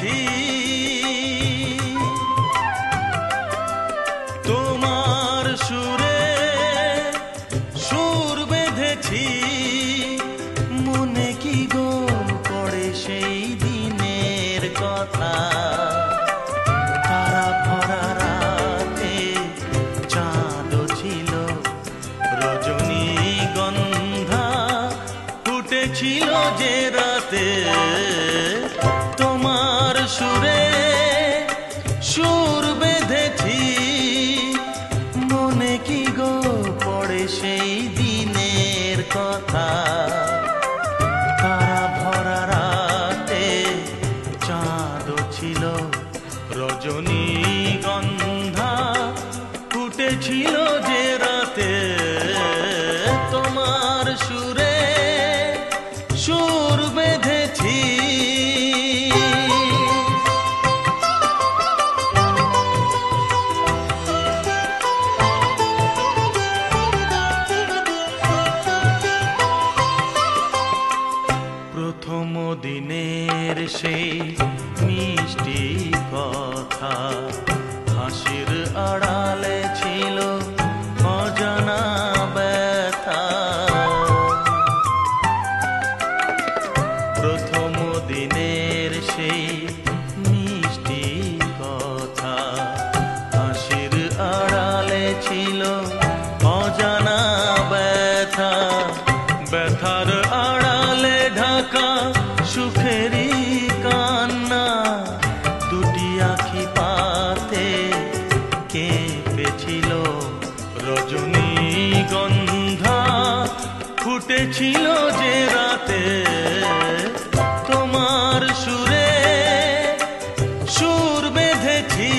বেঁধেছি তোমার সুরে সুর বেঁধেছি মনে কি গো পড়ে সেই দিনের কথা তারা ভরা রাতে চাঁদ ছিল রজনীগন্ধা ফুটেছিল যে রাতে তোমার সুরে সুর বেঁধেছি মনে কি গো পড়ে সেই দিনের কথা তারা ভরা রাতে চাঁদ ছিল রজনীগন্ধা ফুটেছিল যে রাতে তোমার সুরে সুর বেঁধেছি প্রথম দিনের সেই মিষ্টি কথা হাসির আড়ালে ছিল অজানা ব্যথা প্রথম দিনের সেই মিষ্টি কথা হাসির আড়ালে ছিল অজানা ব্যথা ব্যথার আড়ালে ঢাকা সুখেরই কান্না দুটি আঁখি পাতে কেঁপেছিল রজনীগন্ধা ফুটেছিল যে রাতে তোমার সুরে সুর বেঁধেছি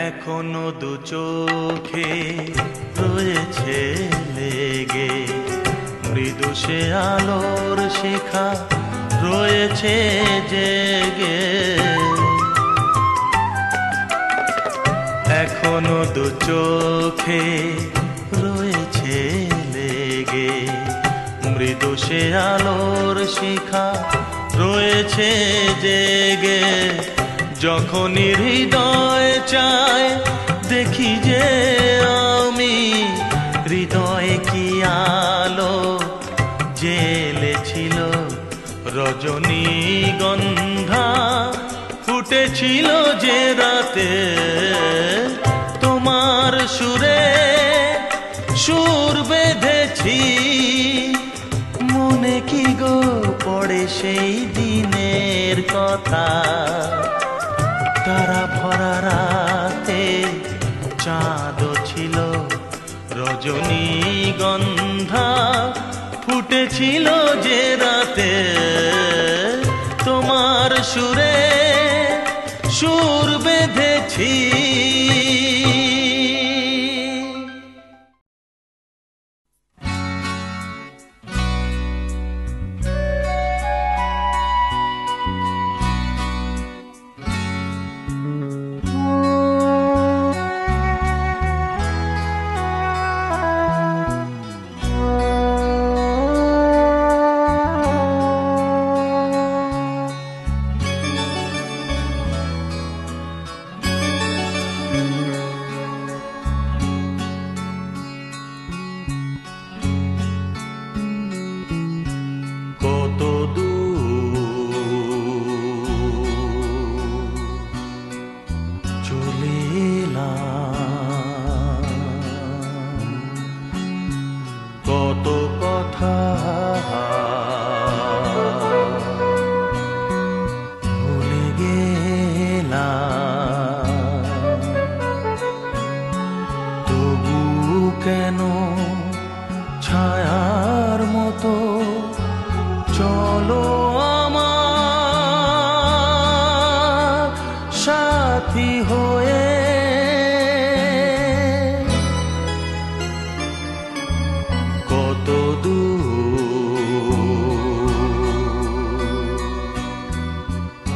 এখনো দু চোখে রয়েছে লেগে মৃদু সে আলোর শিখা রয়েছে জেগে এখনো দু চোখে রয়েছে লেগে মৃদু সে আলোর শিখা রয়েছে জেগে যখনই হৃদয় চায় দেখি যে আমি হৃদয়ে কি আলো জ্বেলেছিল রজনীগন্ধা ফুটেছিল যে রাতে তোমার সুরে সুর বেঁধেছি মনে কি গো পড়ে সেই দিনের কথা তারা ভরা রাতে চাঁদ ছিল রজনীগন্ধা ফুটেছিল যে রাতে তোমার সুরে সুর বেঁধেছি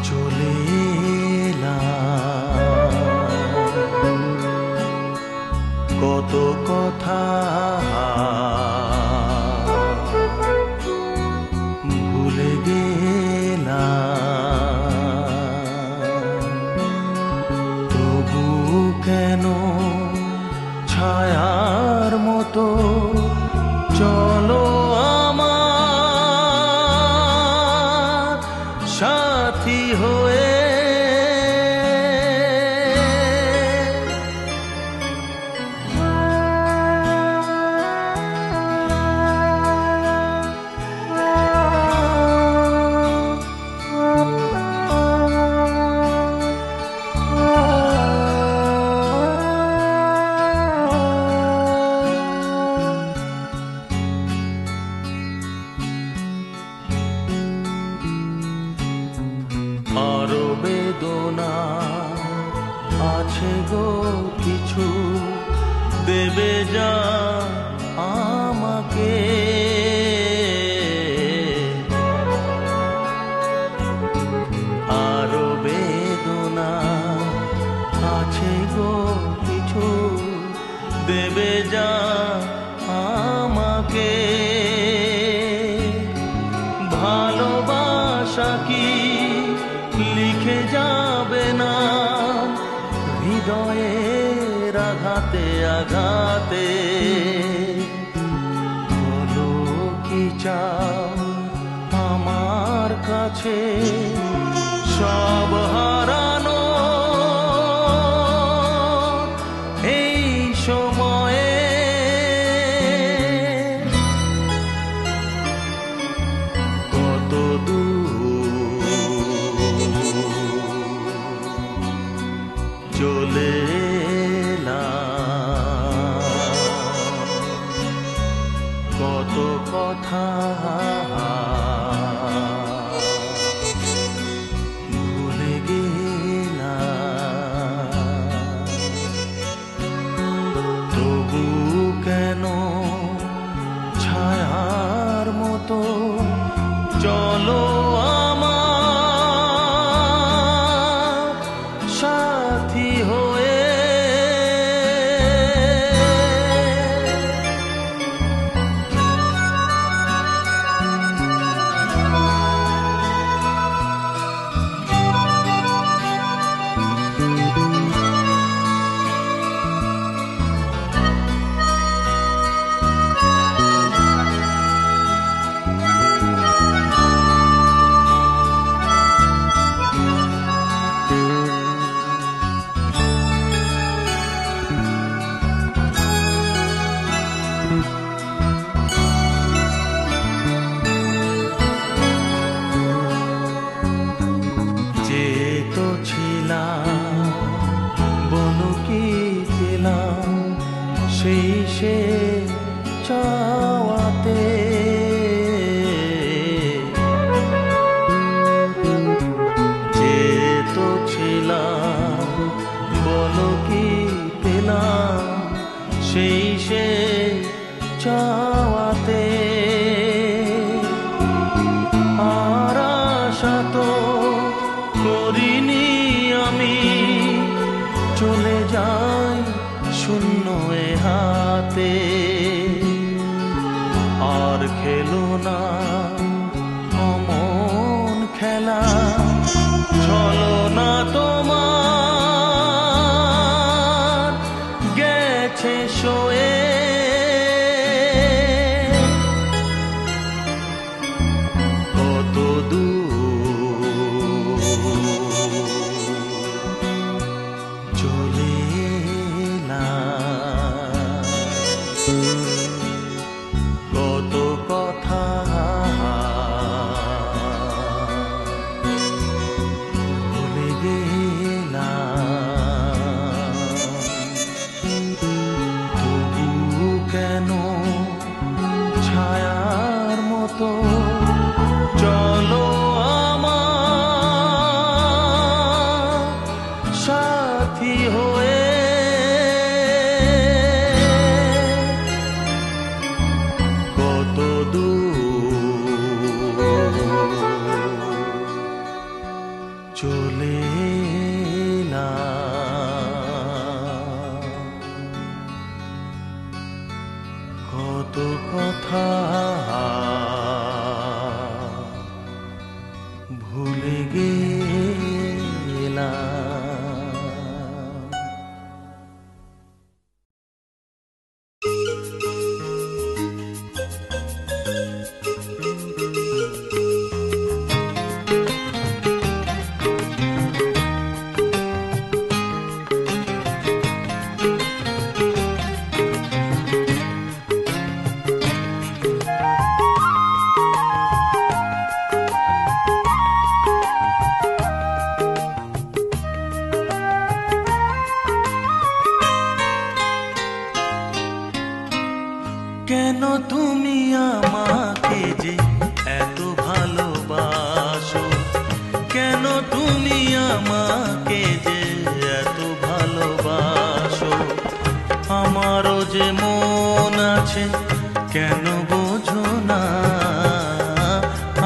চলে এলাম। মতো চলো আমার সাথী হয়ে। আরো বেদনা আছে গো কিছু, দেবে যা আমাকে। আরো বেদনা আছে গো কিছু, দেবে যা আমাকে। ভালোবাসা কি লিখে যাবে না হৃদয়ের আঘাতে আঘাতে? বলো কি চাও আমার কাছে সব হারানো এই সময়ে? কত চলে কত কথা ভুলে গেলাম, তবু কেন ছায়ার মতো চলো আমার সাথী হয়ে। বলো কি পেলাম সেই সে চাওয়াতে? যে তো ছিলাম বলো কি পেলাম সেই সে চাওয়াতে? আর আশা তো করিনি আমি, চলে যাই শূন্য এ হাতে। আর খেলো না অমন খেলা, চলো না তোমার গেছে শোয়ে। কত দূর চলে কত কথা ভুলে গেলাম, তবু কেন ছায়ার মতো চলো আমার সাথী হয়ে। কত দূর চলে কত কথা ভুলে গেলাম। কেন তুমি আমাকে যে এত ভালোবাসো, কেন তুমি আমাকে যে এত ভালোবাসো। আমারও যে মন আছে কেন বোঝো না,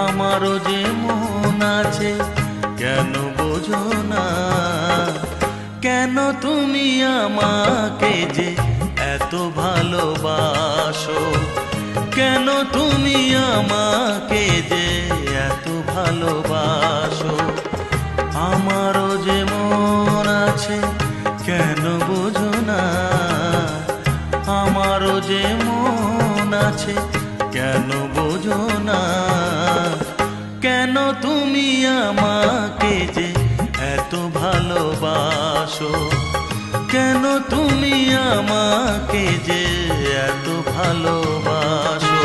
আমারও যে মন আছে কেন বোঝো না। কেন তুমি আমাকে যে এত ভালোবাসো, কেন তুমি আমাকে যে এত ভালোবাসো। আমারও যে মন আছে কেন বোঝো না, আমারও যে মন আছে কেন বোঝো না। কেন তুমি আমাকে যে এত ভালোবাসো, কেন তুমি আমাকে যে এত ভালোবাসো।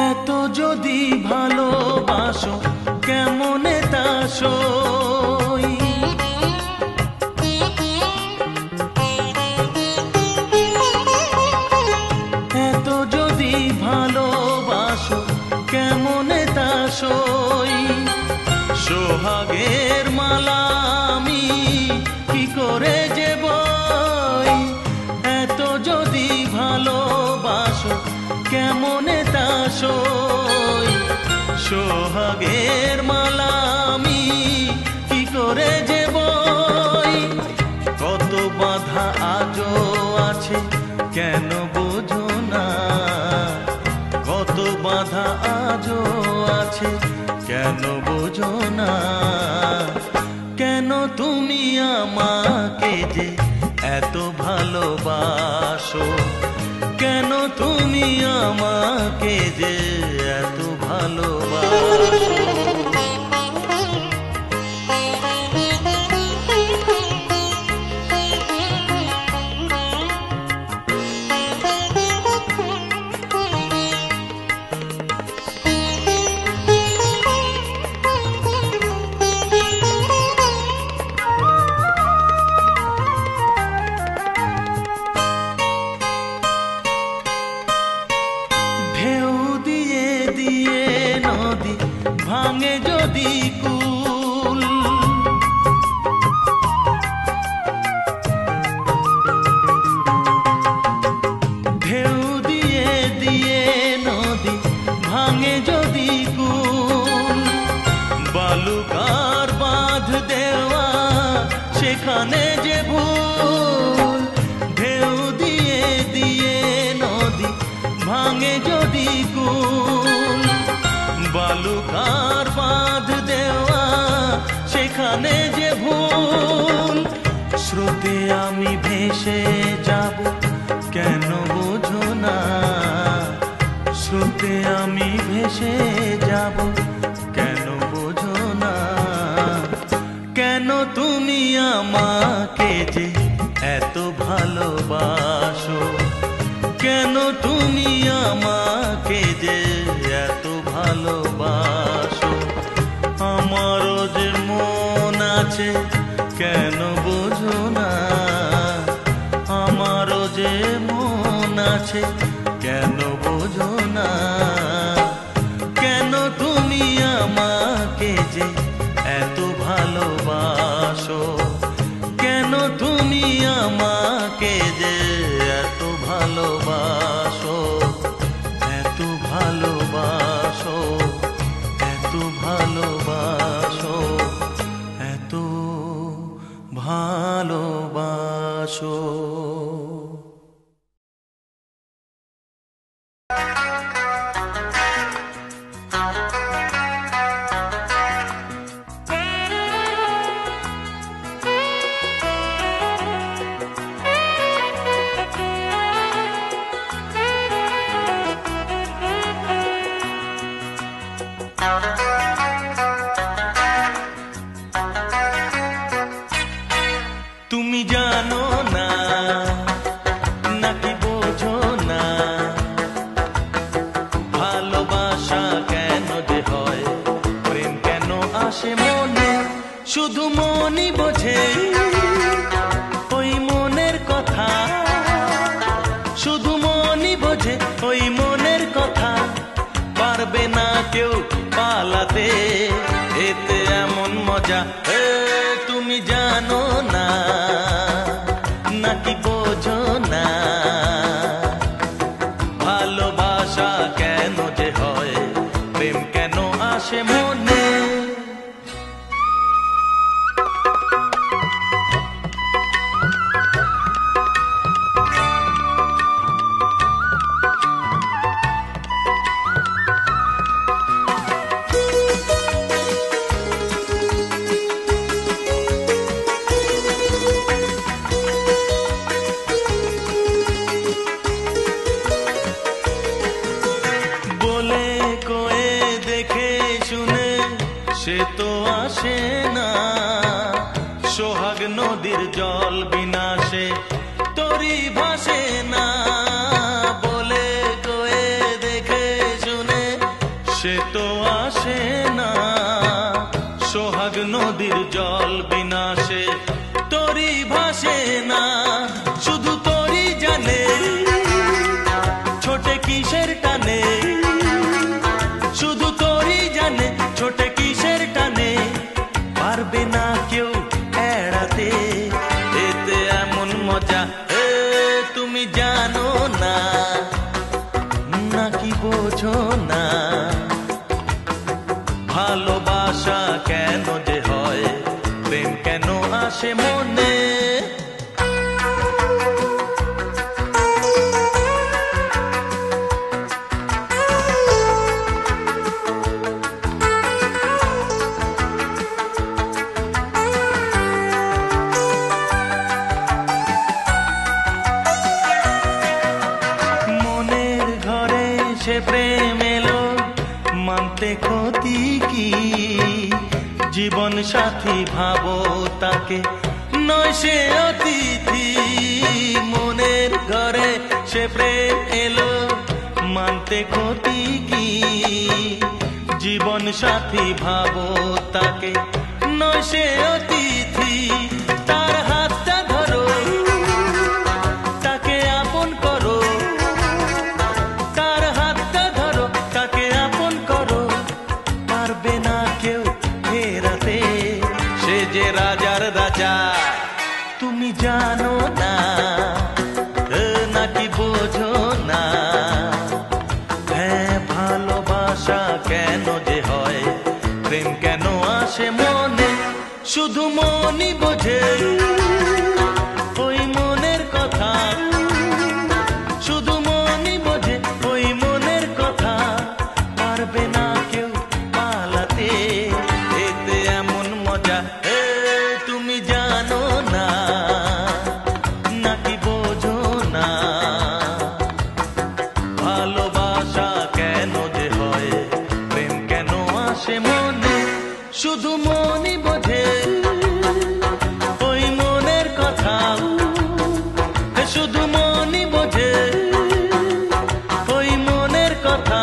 এত যদি ভালোবাসো কেমনে তা সই, এত যদি ভালোবাসো কেমনে তা সই। সোহাগের মালা আমি কি করে যে বই, এত যদি ভালোবাসো কেমনে তা সই। সোহাগের মালা আমি কি করে যে বই। কত বাধা আজও আছে কেন বোঝো না, কত বাধা আজও আছে কেন বোঝো না। কেন তুমি আমাকে যে এত ভালোবাসো, কেন তুমি আমাকে যে এত ভালোবাসো। ভাঙে যদি কুল, ঢেউ দিয়ে দিয়ে নদী ভাঙে যদি কুল। বালুকার বাঁধ দেওয়া সেখানে যে ভুল, ঢেউ দিয়ে দিয়ে নদী ভাঙে যদি কুল। বালুকার বাঁধ দেওয়া সেখানে যে ভুল। স্রোতে আমি ভেসে যাব কেন বোঝো না, স্রোতে আমি ভেসে যাব কেন বোঝো না। কেন তুমি আমাকে যে এত ভালোবাসো, কেন তুমি আমাকে যে এত ভালোবাসো। আমারও যে মন আছে কেন বোঝো না, আমারও যে মন আছে কেন বোঝো না। কেন তুমি আমাকে যে এত ভালোবাসো, কেন তুমি আমাকে যে এত ভালোবাসো, এত ভালোবাসো, এত ভালোবাসো, এত ভালোবাসো। জানো না নাকি বোঝো না, ভালোবাসা কেন যে হয়, প্রেম কেন আসে মনে, শুধু মনই বোঝে ওই মনের কথা, শুধু মনই বোঝে ওই মনের কথা, পারবে না কেউ পালাতে, এতে এমন মজা তুমি জানো না নাকি বোঝো না, ভালোবাসা কেন যে হয়, প্রেম কেন আসে মনে। সে তো আসে না, সোহাগ নদীর জল বিনাশে তরি ভাসে না, বলে কয়ে দেখে শুনে সে তো আসে না, সোহাগ নদীর জল বিনাশে তরি ভাসে না, শুধু তরি জানে ছোটে কিসের টানে, শুধু তরি জানে ছোটে কিসের টানে, পারবে না কেউ এড়াতে, এতে এমন মজা তুমি জানো না নাকি বোঝো না, ভালোবাসা কেন যে হয়, প্রেম কেন আসে মনে। সে প্রেম এলো মানতে ক্ষতি কি, জীবন সাথী ভাবো তাকে নয় সে অতিথি, মনের ঘরে সে প্রেম এলো মানতে ক্ষতি কি, জীবন সাথী ভাবো তাকে নয় সে অতিথি, তার হাতটা ধরো তাকে আপন করো, পারবে না কেউ ফেরাতে, সে যে রাজার রাজা তুমি জানো না নাকি বোঝো না, হ্যাঁ ভালোবাসা কেন যে হয়, প্রেম কেন আসে মনে, শুধু মনই বোঝে ওই মনের কথা, শুধু মনই বোঝে ওই মনের কথা, পারবে না কেউ পালাতে, এতে এমন মজা তুমি জানো না নাকি বোঝো না, ভালোবাসা কেন যে হয়, প্রেম কেন আসে মনে, শুধু মনই বোঝে ওই মনের কথা, শুধু মনই বোঝে ওই মনের কথা,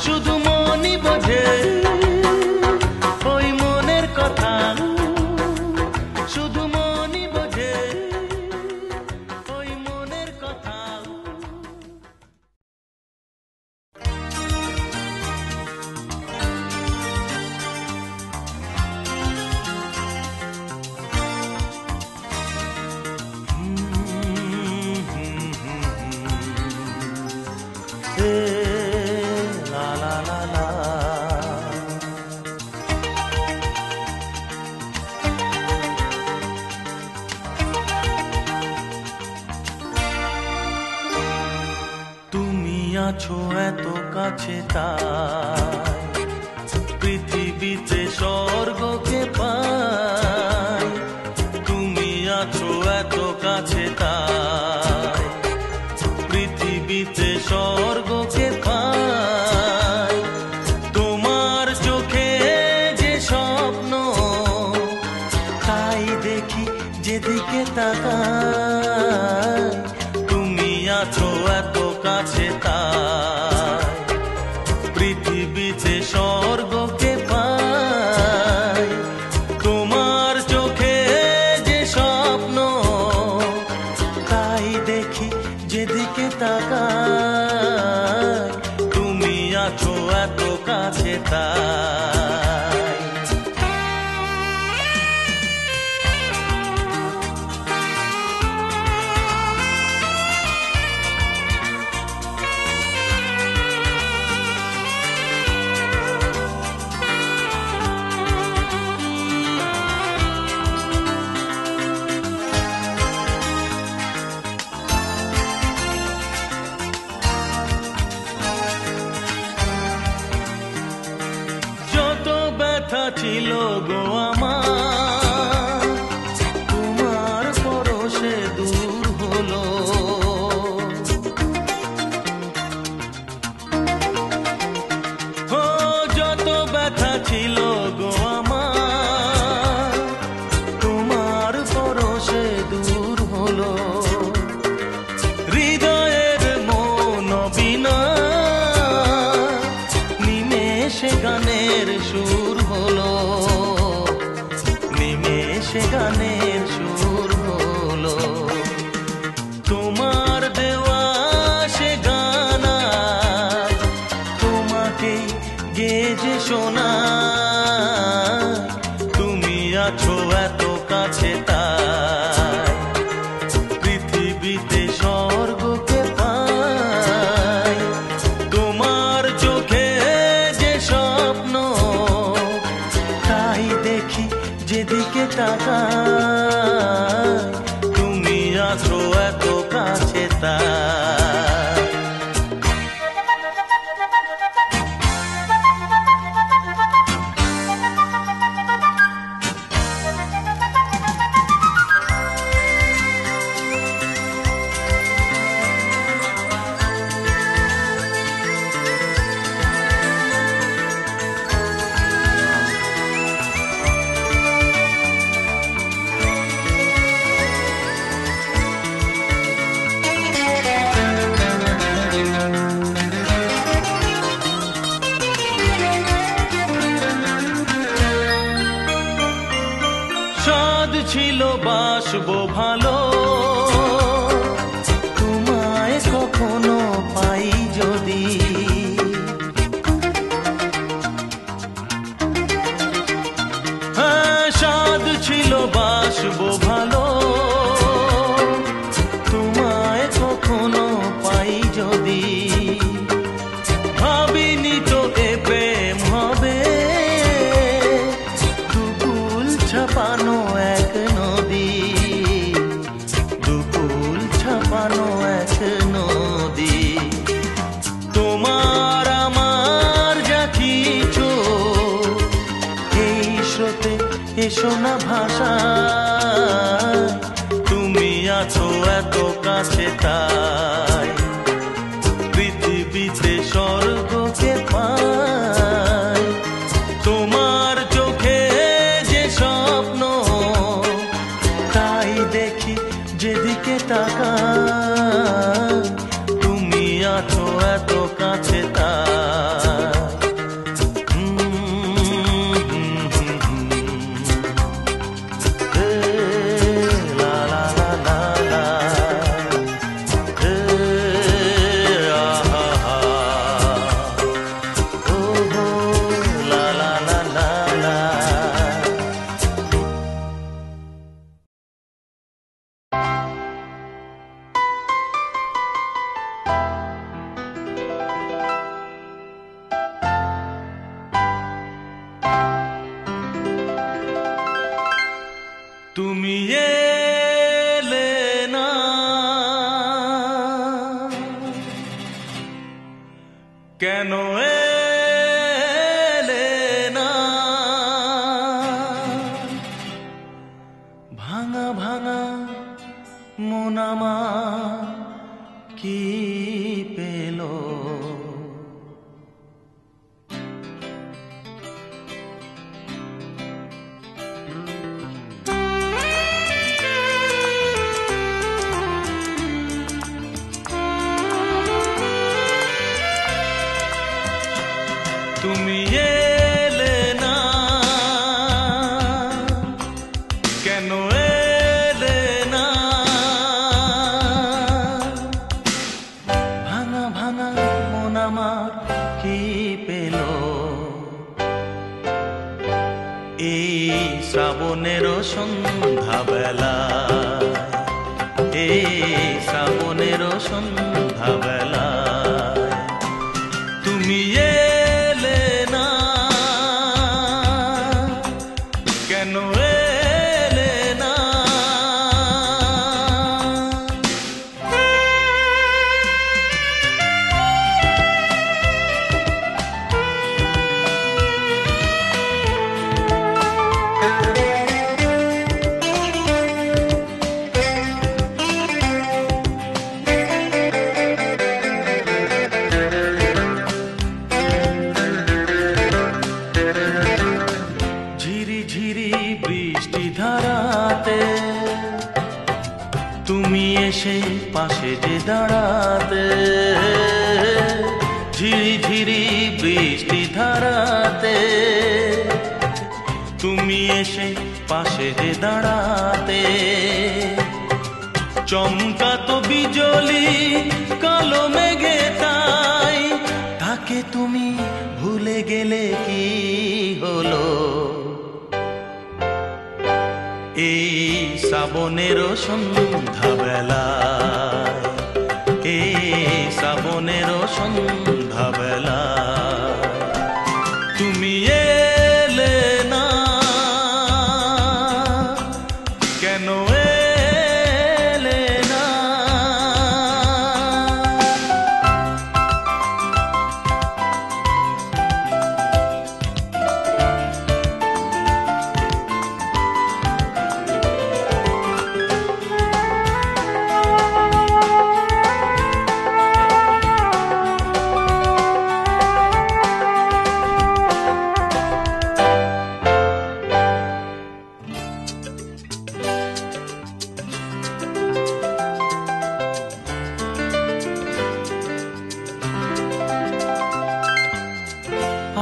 শুধু মনই বোঝে ওই মনের কথা, শুধু মনই বোঝে ওই মনের কথা। La la la la, তুমি আছো এত কাছে তাই পৃথিবীতে স্বর্গকে পাই, তুমি আছো এত কাছে তাই পৃথিবীতে স্বর্গকে পাই, তোমার চোখে যে স্বপ্ন তাই দেখি যে যেদিকে তাকাই তুমি আছো এত কাছে, তাই পৃথিবীতে স্বর্গকে পাই। তোমার চোখে যে স্বপ্ন তাই দেখি যেদিকে তাকাই তুমি আছো এত কাছে, তাই ছিল গো আমার তোমার পরশে দূর হলো। ও যত ব্যথা ছিল গো আমার তোমার পরশে দূর হলো। হৃদয়ের মন বিনা নিমেষে গানের সুর হলো, নিমেষে গানের সুর হলো। তোমার দেওয়া সে গানা তোমাকে গেজে শোনা, তুমি আছো এত কাছে, তাই পৃথিবীতে স্বর্গকে পাই। তোমার চোখে যে স্বপ্ন তাই দেখি যেদিকে তাকাই তুমি আছো এত কাছে, তাই ছিল বাসবো ভালো তোমায় কখনো পাই যদি। হ্যাঁ সাধ ছিল বাসবো ভালো তোমায় কখনো পাই যদি। ভাবিনি তো এ প্রেম হবে দুকুল ছাপানো এক নদী, দুকুল ছাপানো এক নদী। তোমার আমার যা কিছু এই স্রোতে এসো না ভাষা, তুমি আছো এত কাছে, তাই পৃথিবীতে স্বর্গকে পাই। তোমার চোখে যে স্বপ্ন তাই দেখি যেদিকে তাকাই তুমি আছো এত কাছে, তাই তুমি এলে না কেন এলে না, ভাঙা ভাঙা মন আমার কি পেল। বেলায়, এই শ্রাবণের সন্ধ্যা বেলায় তুমি এলে না, কেন এলে না? তুমি এসে পাশে যে দাঁড়াতে, ঝিরি ঝিরি বৃষ্টি ধারাতে তুমি এসে পাশে যে দাঁড়াতে, চমকাতো বিজলি কালো মেঘে তাই, তাকে তুমি ভুলে গেলে কি হলো? এই শ্রাবণের সন্ধ্যা বেলায়, এই শ্রাবণের সন্ধ্যা বেলায় তুমি এলে না, কেন এলে না?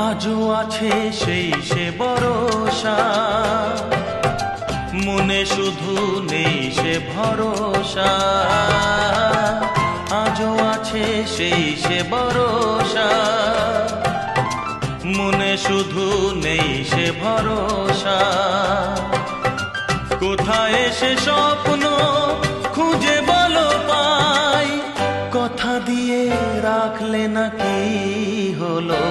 আজও আছে সেই সে ভরসা, মনে শুধু নেই সে ভরসা। আজও আছে সেই সে ভরসা, মনে শুধু নেই সে ভরসা। কোথায় সে স্বপ্ন খুঁজে বলো পাই, কথা দিয়ে রাখলে না কি হলো?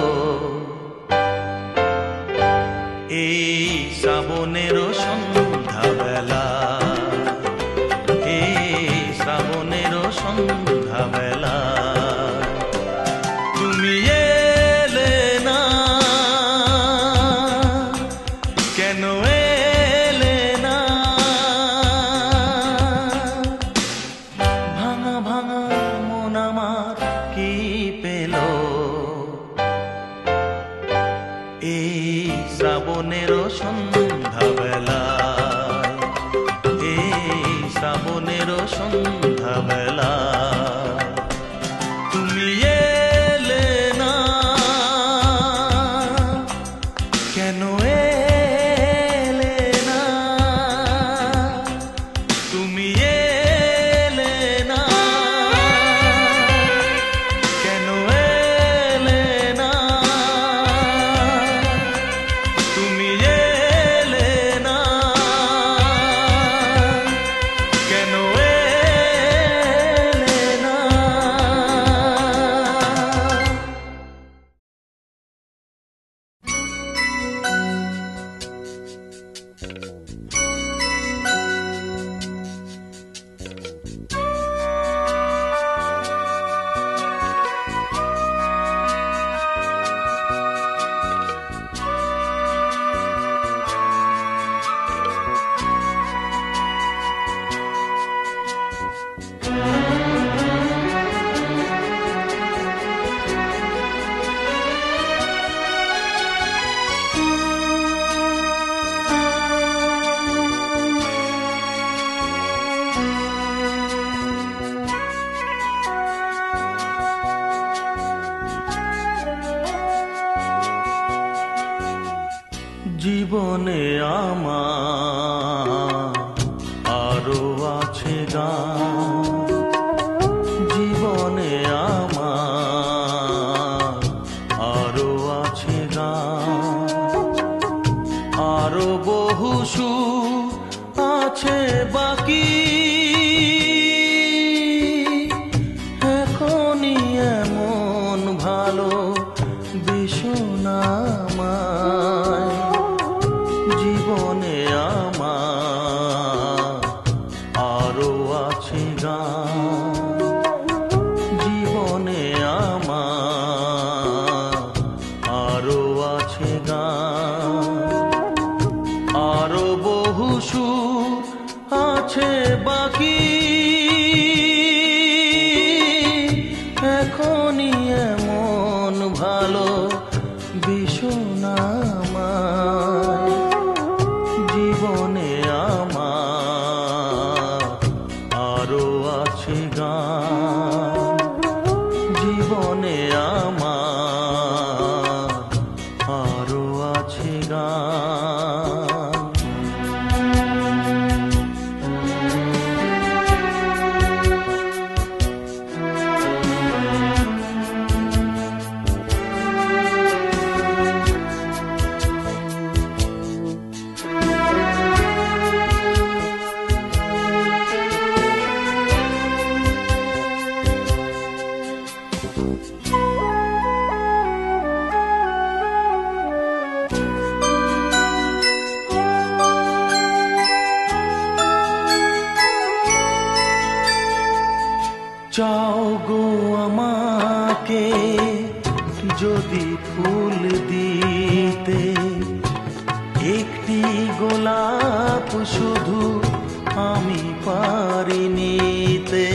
এই শ্রাবণের সন্ধ্যা বেলায়, এই শ্রাবণের সন্ধ্যা বেলায় তুমি এলে না, কেন এলে না? ভাঙা ভাঙা মন আমার কি পেল? এই শ্রাবণের সন্ধ্যা বেলায়, এই শ্রাবণের সন্ধ্যা বেলায় তুমি এলে না, কেন এলে না? তুমি এলে না, কেন এলে না? তুমি এলে না, কেন এলে না? জীবনে আমার আরো আছে গান, জীবনে আমার আরো আছে গান, আরো বহু সুর আছে বাকি, এখনই এমন ভালো বেসনা আমায়। জীবনে আমার আরো আছে গান, জীবনে আমার আরো আছে গান, আরো বহু সুর আছে বাকি, এখনই এমন ভালো বেসনা আমায়। জীবনে আমার আরো আছে গান, জীবনে আমার আরো আছে গান। চাও গো আমাকে যদি ফুল দিতে, একটি গোলাপ শুধু আমি পারি নিতে।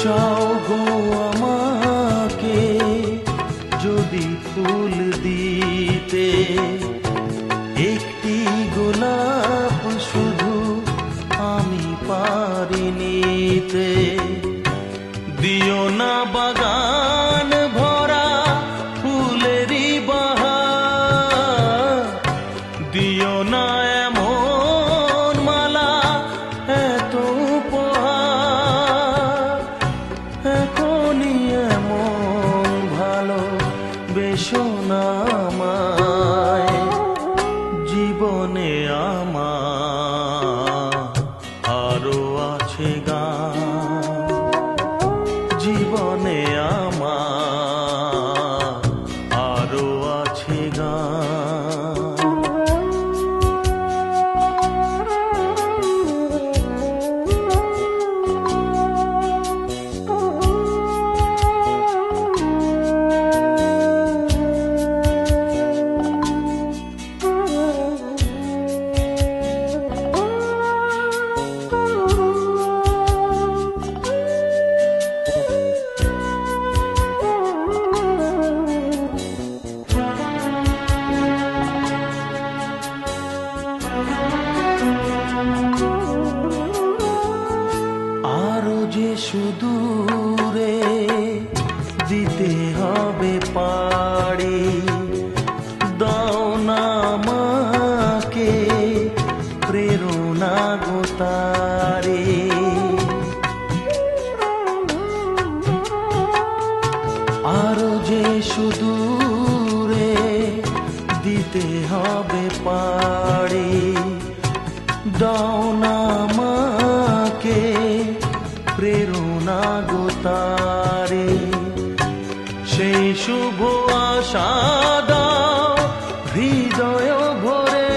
চাও গো আমাকে যদি ফুল দিতে, একটি গোলাপ শুধু আমি পারি নিতে। দিও না বাগান ভরা ফুলেরই বাহার, দিও না এমন মালা এত উপহার, এখনই এমন ভালো বেসনা আমায়। জীবনে আমার আরো আছে গান, জীবনে আমার আরো আছে গান। আরো যে সুদূরে দিতে হবে পাড়ি, দাও না আমাকে প্রেরণা গো তারে। আরো যে সুদূরে দিতে হবে পাড়ি, দাও না আমাকে প্রেরণা গো তারে। সেই শুভ আশা দাও হৃদয় ভরে,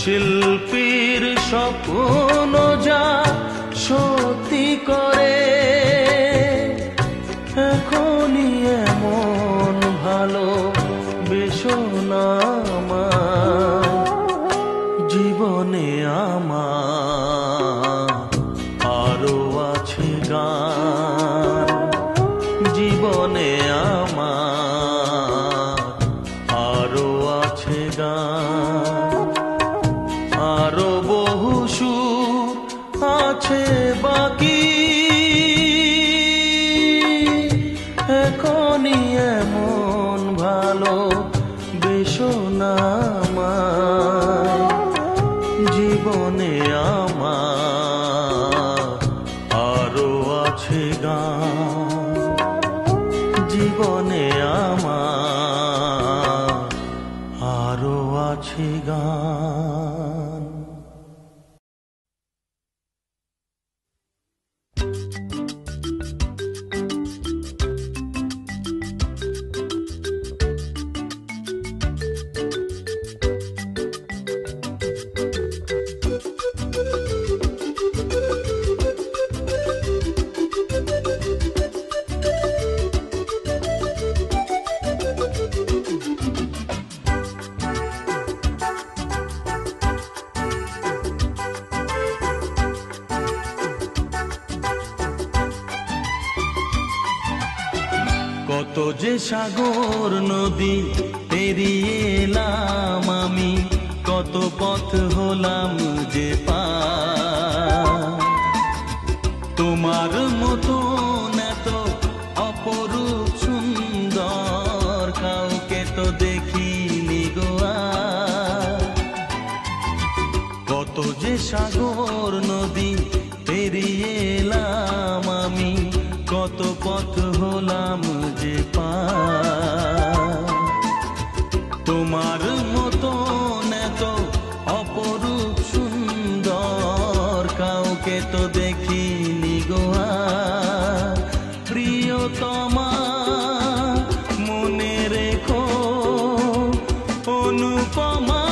শিল্পীর স্বপ্ন যা সত্যি করে। এখনই এমন ভালো বেসনা আমায়। জীবনে আমার আরো আছে গান, জীবনে আমার আরো আছে গান, আরো বহু সুর আছে বাকি, এখনই এমন ভালো বেসনা আমায়। জীবনে আমার আরো আছে গান, জীবনে আমার আরো আছে গান। কত যে সাগর নদী পেরিয়ে এলাম আমি, কত পথ হলাম যে পার। তোমার মতন এত অপরূপ সুন্দর কাউকে তো দেখিনি গো আর। কত যে সাগর নদী পেরিয়ে এলাম আমি, কত পথ হলাম যে পার। তোমার মতন এত অপরূপ সুন্দর কাউকে তো দেখিনি গো আর। প্রিয়তমা মনে রেখো, অনুপমা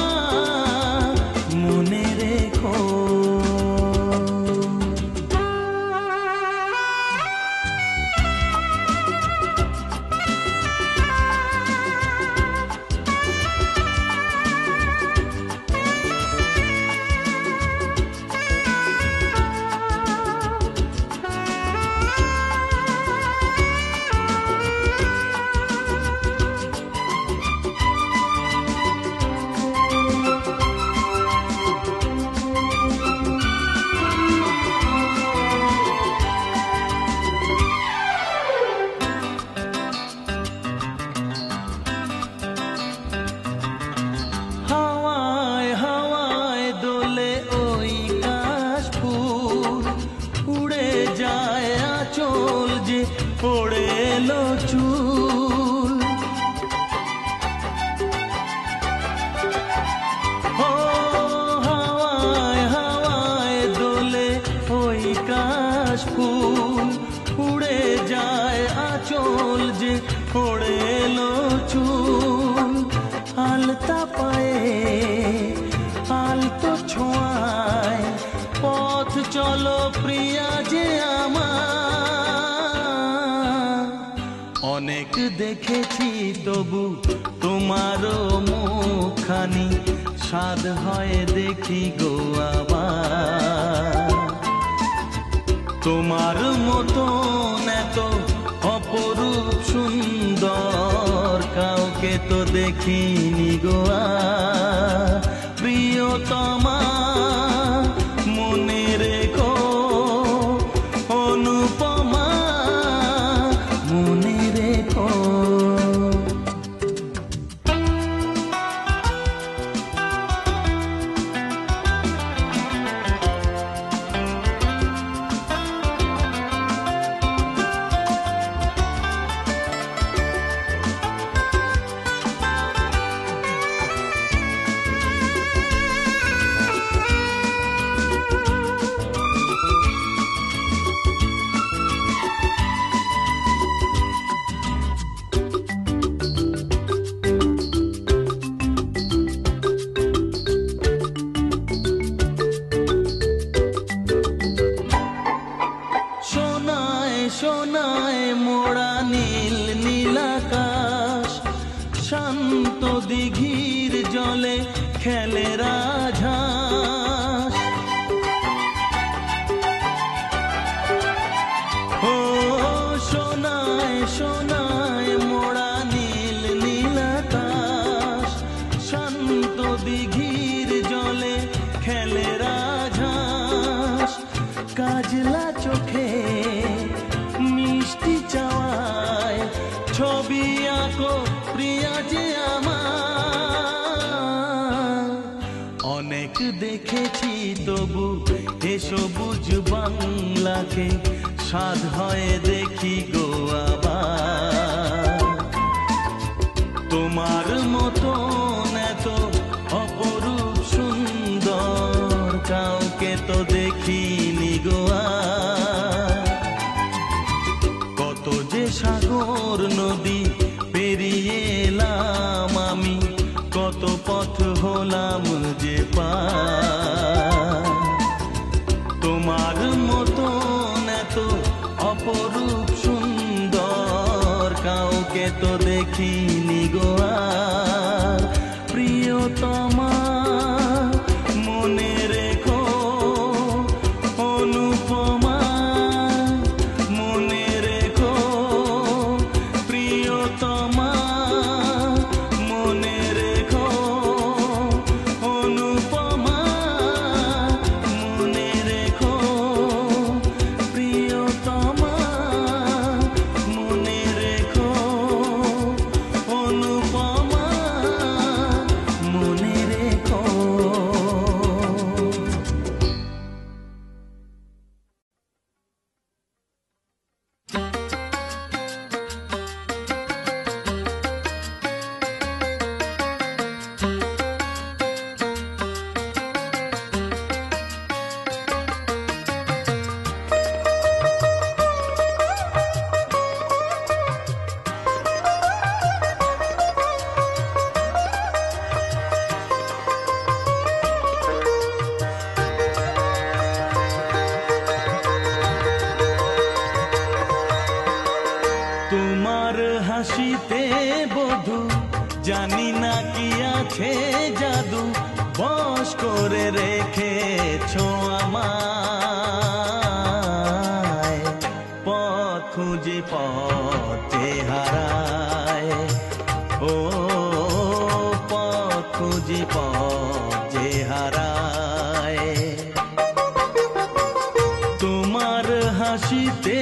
মনে রেখো। পড়ে এলো চুল, ও হাওয়ায় হাওয়ায় দোলে ওই কাশ ফুল। উড়ে যায় আঁচল যে পড়ে এলো চুল। আলতা পায়ে আলতো ছোঁয়ায় পথ চলো প্রিয়া যে আমার। অনেক দেখেছি তবু তোমারও মুখখানি, স্বাদ হয় দেখি গো আবার। তোমার মতন এত অপরূপ সুন্দর কাউকে তো দেখিনি গো আর। প্রিয়তমা মনে রেখো, অনুপমা মনে রেখো। সোনায় মোড়া নীল নীলাকাশ, শান্ত দিঘির জলে খেলে রাজহাঁস। ও সোনায় সোনায় মোড়া নীল নীলাকাশ, শান্ত দিঘির জলে খেলে রাজহাঁস। কাজলা চোখে মিষ্টি চাওয়ায় ছবি আঁকো প্রিয়া যে আমার। অনেক দেখেছি তবু এ সবুজ বাংলাকে, স্বাদ হয় দেখি গো আবার। তোমার মতন এত হলাম যে পার। তোমার মতন এত অপরূপ সুন্দর কাউকে তো দেখিনি গো আর। প্রিয়তমা মনে রেখো, অনুপমা মনে রেখো, প্রিয়তমা মনে রেখো, অনুপমা মনে রেখো, প্রিয়তমা মনে রেখো, অনুপমা মনে রেখো। তোমার হাসিতে বধু জানি না কি আছে জাদু, বশ করে রেখেছো আমায়। পথ খুঁজি পথে হারায়, ও পথ খুঁজি পথে হারায়। তোমার হাসিতে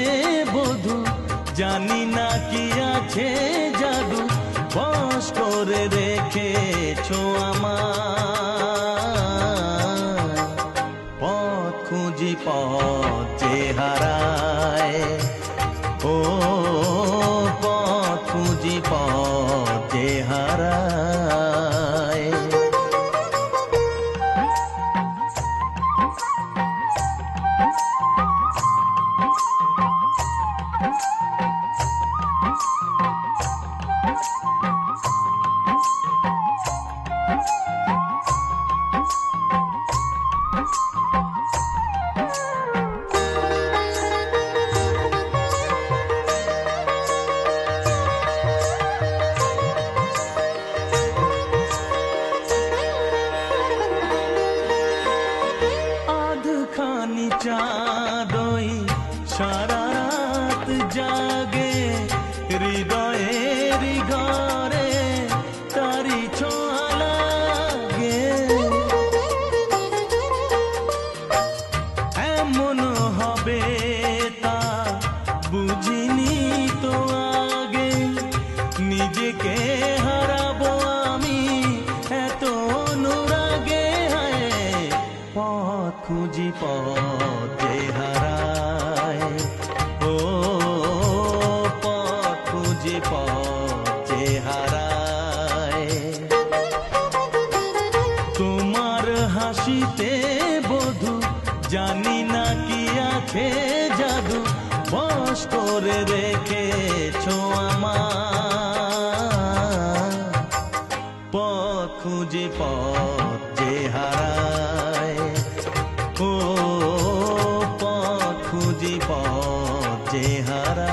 বধু জানি না কি আছে জাদু, বশ করে রেখেছো আমায়। পথ খুঁজি পথ যে হারায়, ও পথ খুঁজি পথ যে হারায়। আধখানি চাঁদই সারা রাত জাগে, হৃদয়ের ঘরে তারি ছোঁয়া লাগে। এমন হবে তা বুঝিনি তো আগে, নিজেকে হারাবো আমি এত অনুরাগে। পথ খুঁজি পথে হারায়, ও পথ খুঁজি পথে হারায়। তোমার হাসিতে বধু জানি না কি আছে জাদু, বশ করে রেখেছো আমায়। পথ খুঁজি পথ যে হারায়, ও পথ খুঁজি পথ যে হারায়।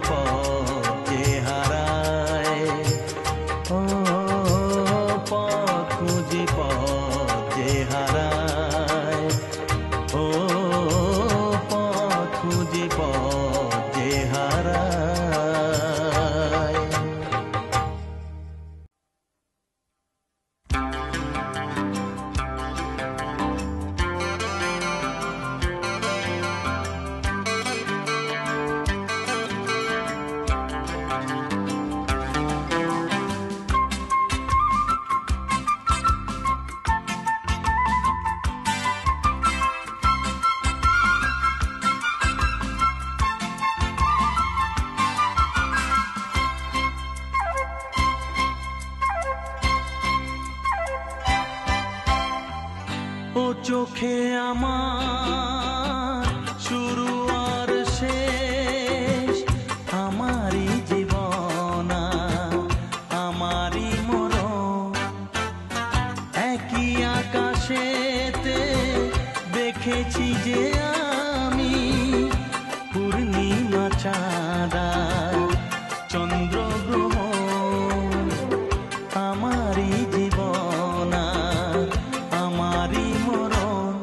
পথ যে হারায়, ও পথ খুঁজি পথ যে হারায়, ও পথ খুঁজি পথ যে হারায়। ও চোখে আমার শুরু আর শেষ, আমারই জীবন আমারই মরণ, একই আকাশেতে দেখেছি যে আমি পূর্ণিমা চাঁদা চন্দ্র গ্রহ, আমারই জীবন আমারই মরণ।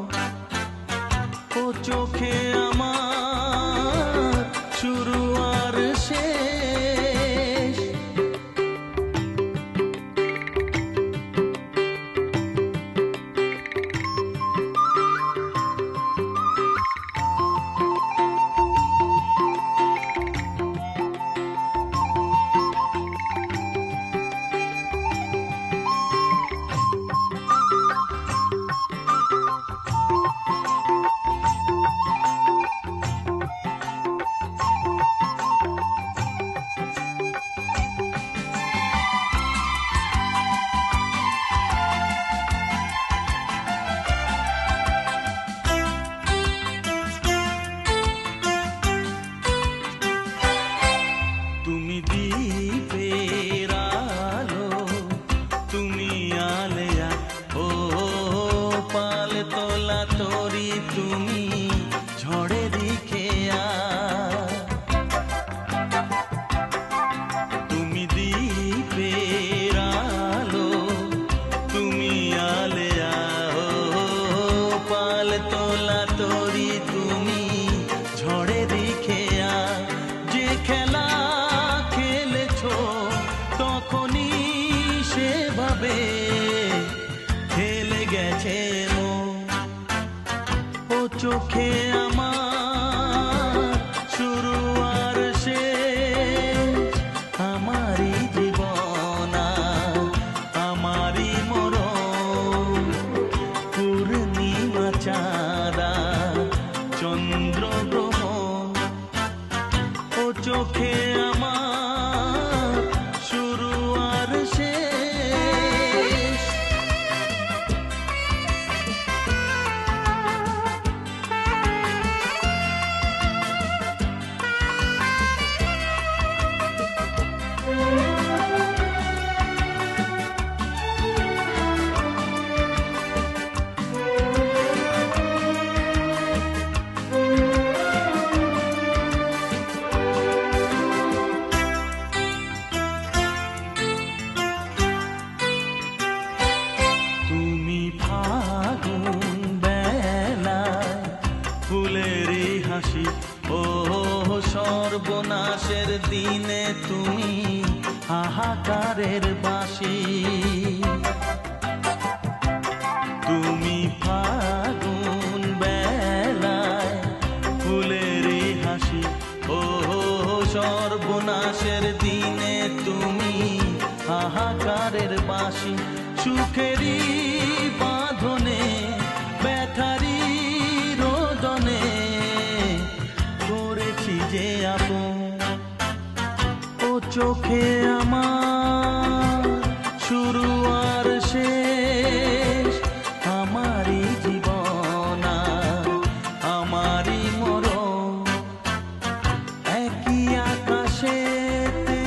ও চোখে আমার শুরু আর শেষ, তুমি দীপের আলো, তুমি আলেয়া, ও পাল তোলা তরি তুমি ঝড়েরই খেয়া, তুমি দীপের আলো, তুমি আলেয়া, ও পাল তোলা তরি তুমি ঝড়েরই খেয়া, যে খেলা তখনই সেভাবে খেলে গেছে মন। ও চোখে আমার শুরু আর শেষ, আমারই জীবন আমারই মরণ, পূর্ণিমা চাঁদা চন্দ্র গ্রহ। ও চোখে আমার শুরু আর শেষ, তুমি ফাগুন বেলায় ফুলেরই হাসি, ও সর্বনাশের দিনে তুমি হাহাকারের বাঁশি, তুমি ফাগুন বেলায় ফুলেরই হাসি, ও সর্বনাশের দিনে তুমি হাহাকারের বাঁশি, সুখেরই বাঁধনে ব্যথারই রোদনে করেছি যে আপন। ও চোখে আমার শুরু আর শেষ, আমারই জীবন আমারই মরণ, একই আকাশেতে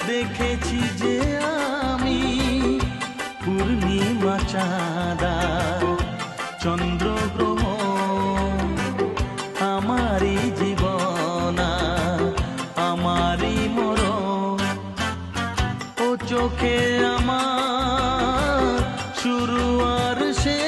দেখেছি যে আমি পূর্ণিমা চাঁদা চন্দ্র গ্রহ, আমারই জীবন ভারী মরণ। ও চোখে আমার শুরু আর শেষ,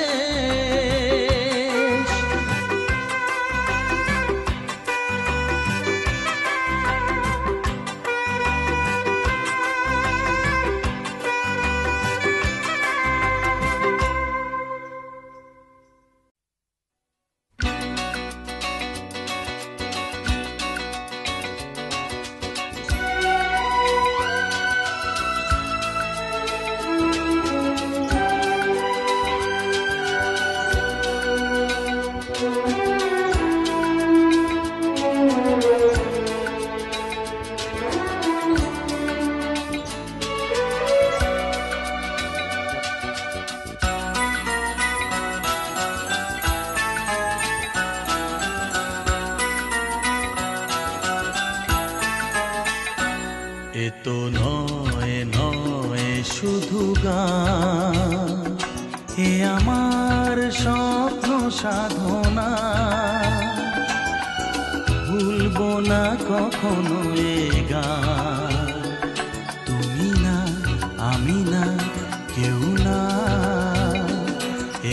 এ তো নয় নয় শুধু গান, এ আমার স্বপ্ন সাধনা। ভুলবো না কখনো এ গান, তুমি না আমি না কেউ না।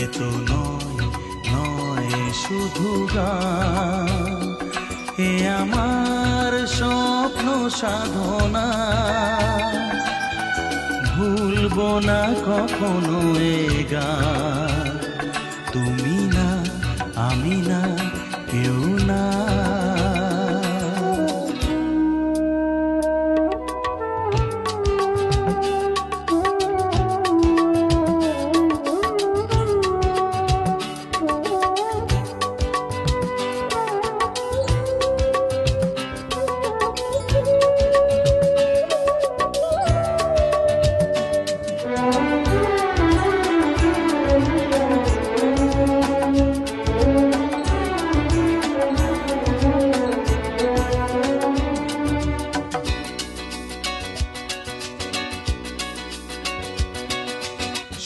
এ তো নয় নয় শুধু গান, এ আমার স্বপ্ন সাধনা। ভুলবো না কখনো এ গান, তুমি না আমি না কেউ না।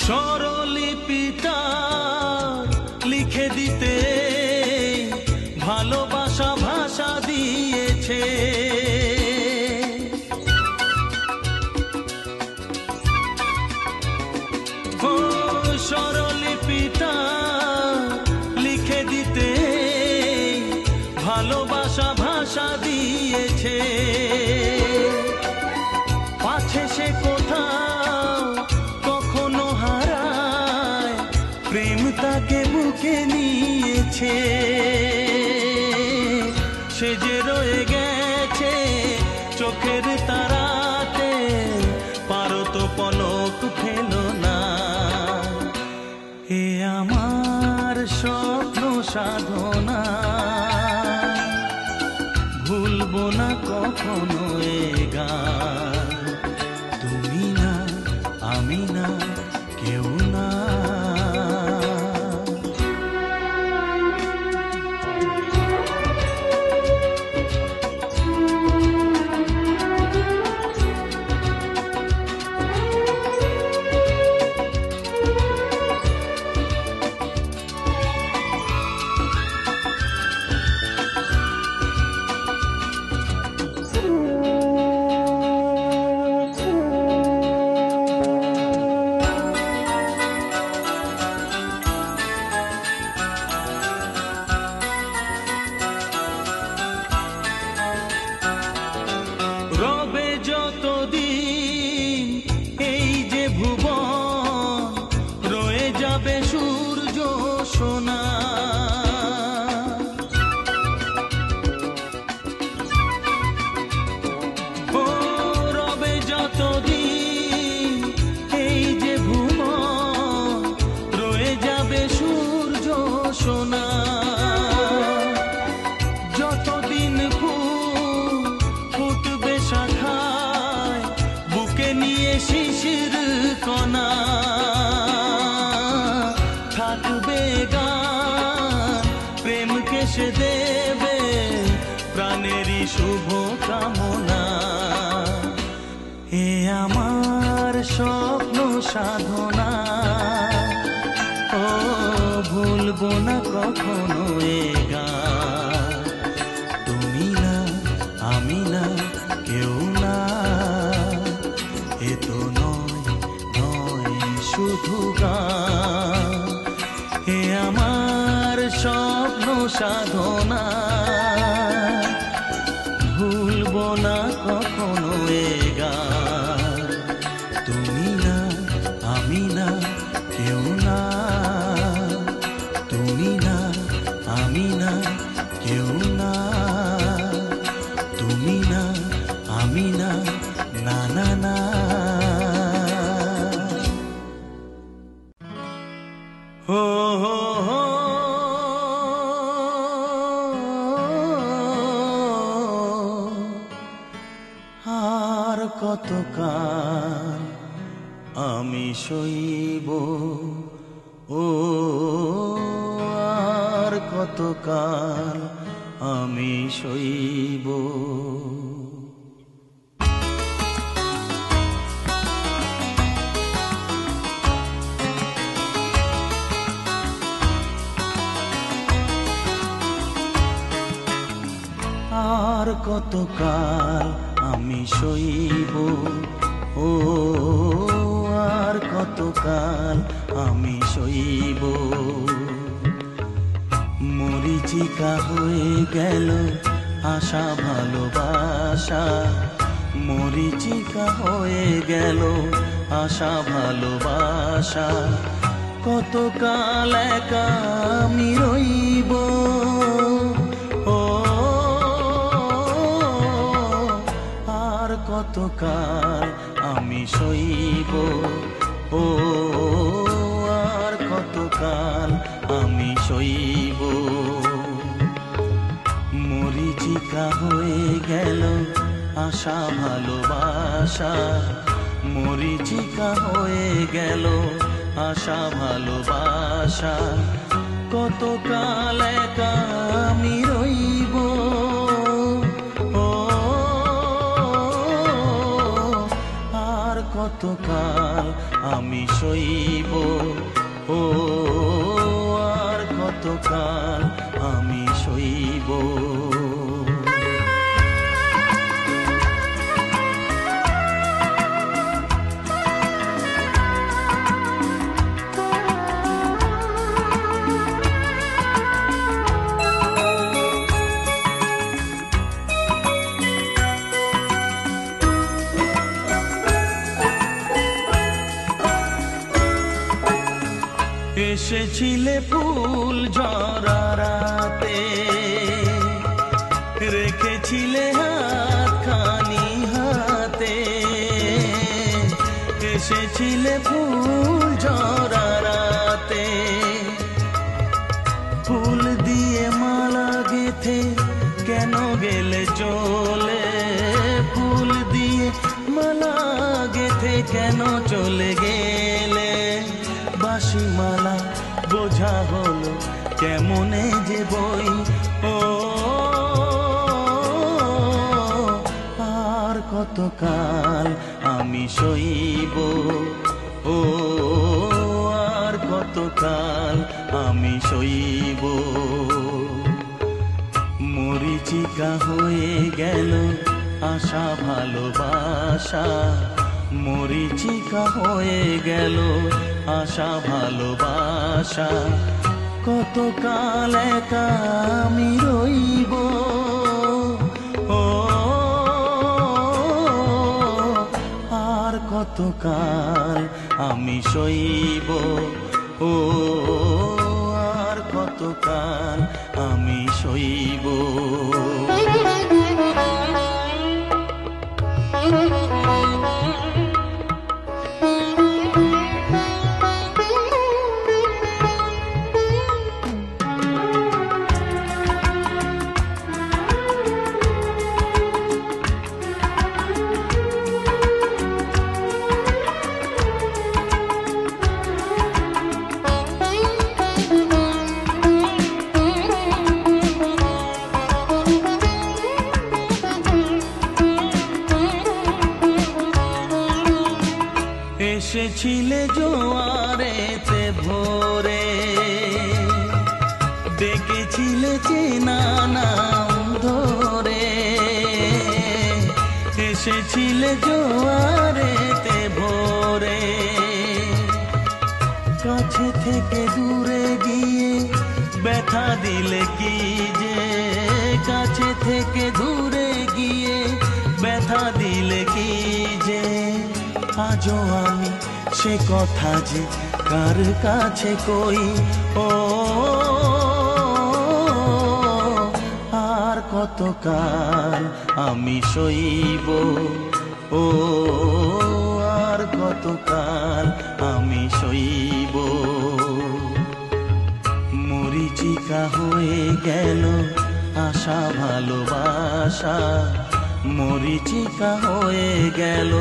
স্বরলিপিটা লিখে দিতে ভালোবাসা ভাষা দিয়েছে। ও স্বরলিপিটা লিখে দিতে ভালোবাসা ভাষা দিয়েছে। পাছে সে কোথাও কখনো হারায়, প্রেম তাকে বুকে নিয়েছে। সে যে রয়ে গেছে চোখের তারাতে, পারো তো পলক ফেলো না। এ আমার স্বপ্ন সাধনা, ভুলবো না কখনো এ গান, তুমি না আমি না কেউ না। রবে যতদিন এই যে ভুবন, রয়ে যাবে সূর্য সোনা। ও রবে যতদিন এই যে ভুবন, রয়ে যাবে সূর্য সোনা। যতদিন ফুটবে শাখায়, বুকে নিয়ে শিশির কণা। থাকবে গান প্রেমকে সে দেবে প্রাণেরই শুভ কামনা। এ আমার স্বপ্ন সাধনা, ও ভুলবো না কখনো এ গান, তুমি না আমি না কেউ কখনো এ গান। তুমি না আমি না কেউ না, তুমি না আমি না কেউ না, তুমি না আমি না, না না না। হো হো হো আর কতকাল আমি সইব, ও আর কতকাল আমি সইব। আর কতকাল আমি সইব, ও আর কতকাল আমি সইব। মরিচিকা হয়ে গেল আশা ভালোবাসা, মরিচিকা হয়ে গেল আশা ভালোবাসা। কতকাল একা আমি রইব, ও আর কতকাল আমি সইব, ও আর কতকাল আমি সইব। মরিচিকা হয়ে গেল আশা ভালোবাসা, মরিচিকা হয়ে গেল আশা ভালোবাসা। কতকাল একা আমি রইব, ও আর কতকাল আমি সইব, ও আর কতকাল আমি সইব। এসেছিলে ফুল ঝরাতে, রেখেছিলে হাতখানি হাতে। এসেছিলে ফুল ঝরাতে, ফুল দিয়ে মালা গেথে কেন গেলে চলে, ফুল দিয়ে মালা গেথে কেন চলে গেলে। বাঁশি মালা বোঝা হলো কেমনে যে বই, ও আর কতকাল আমি সইব, ও আর কতকাল আমি সইব। মরিচিকা হয়ে গেল আশা ভালোবাসা, মরিচিকা হয়ে গেল আশা ভালোবাসা। কতকাল একা আমি রইব, ও আর কতকাল আমি সইব, ও আর কতকাল আমি সইব। এসেছিলে জোয়ারেতে ভোরে, ডেকেছিলে চেনা নাম ধরে। এসেছিলে জোয়ারেতে ভোরে, কাছে থেকে দূরে গিয়ে ব্যথা দিলে কি যে, কাছে থেকে দূরে গিয়ে ব্যথা দিলে কি যে আজও আমি সে কথা যে কার কাছে কই। ও আর কতকাল আমি সইব, ও আর কতকাল আমি সইব। মরিচিকা হয়ে গেল আশা ভালোবাসা, মরিচিকা হয়ে গেল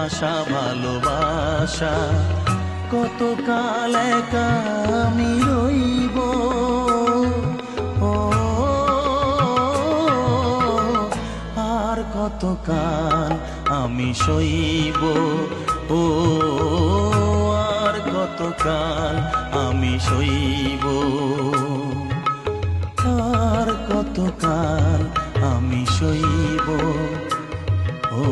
আশা ভালোবাসা। কতকাল একা আমি রইব, ও আর কতকাল আমি সইব, ও আর কতকাল আমি সইব, আর কতকাল আমি সইব, ও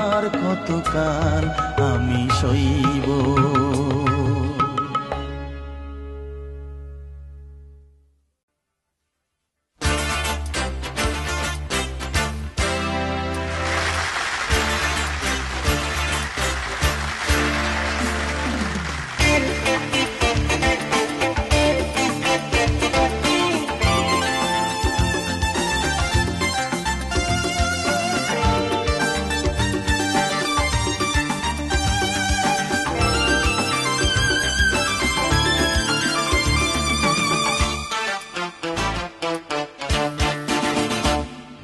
আর কতকাল আমি সইব।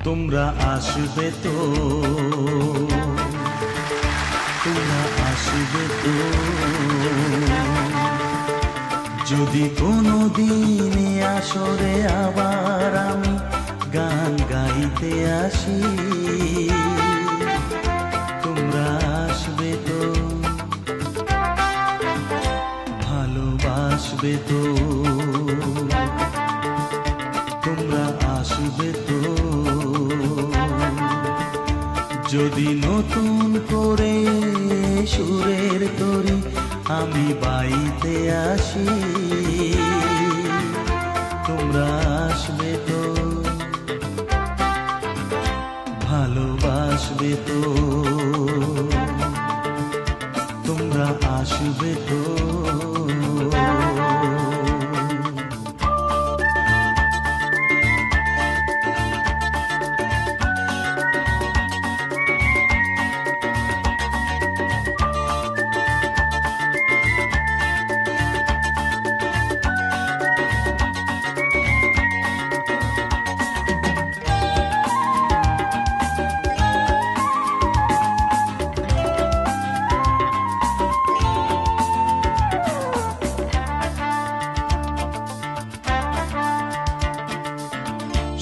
তোমরা আসবে তো, তোমরা আসবে তো, যদি কোনো দিন আসরে আবার আমি গান গাইতে আসি। তোমরা আসবে তো, ভালোবাসবে তো, তোমরা আসবে তো, যদি নতুন করে সুরের তরি আমি বাইতে আসি। তোমরা আসবে তো, ভালোবাসবে তো, তোমরা আসবে তো।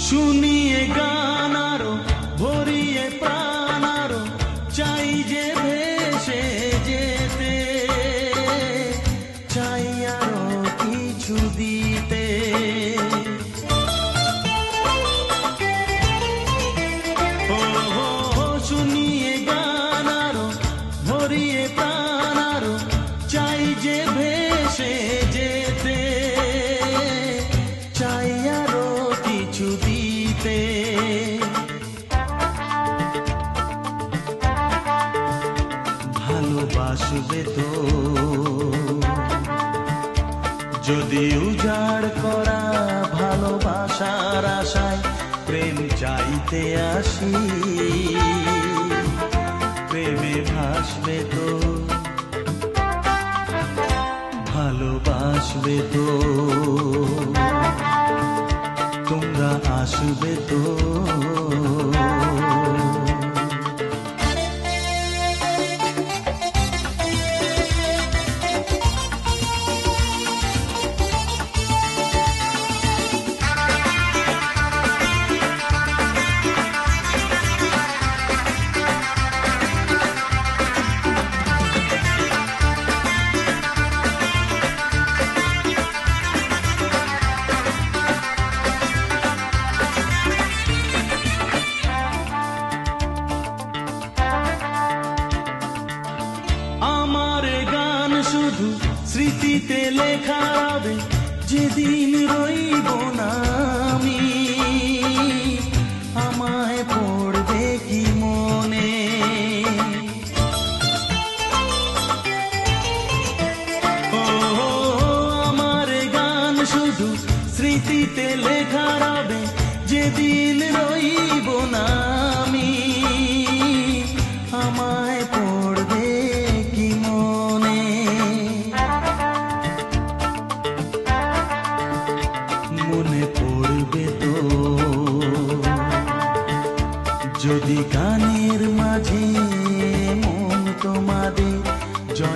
শুনিয়ে গান আরো ভরিয়ে প্রাণ আরো চাই যে ভেসে যেতে, চাই আরো কিছু দিতে। ও শুনিয়ে গান আরো ভরিয়ে প্রাণ আরো চাই যে ভেসে যেতে, চাই আরো কিছু দিতে। ভালোবাসবে তো, যদি উজাড় করা ভালোবাসার আশায় প্রেম চাইতে আসি। প্রেমে ভাসবে তো, ভালোবাসবে তো, তোমরা আসবে তো। শুধু স্মৃতিতে লেখা হবে, যেদিন রইব না আমি। আমায় পড়বে কি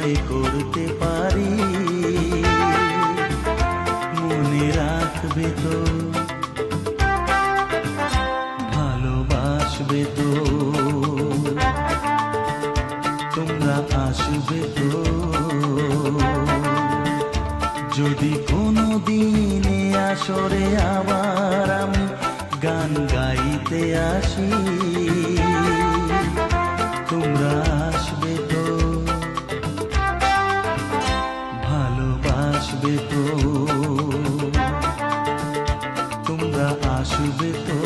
বিনয় করতে পারি, মনে রাখবে তো, ভালোবাসবে তো, তোমরা আসবে তো। যদি কোনো দিনে আসরে আবার আমি গান গাইতে আসি, তোমরা আসবে তো, ভালোবাসবে তো, তোমরা আসবে তো।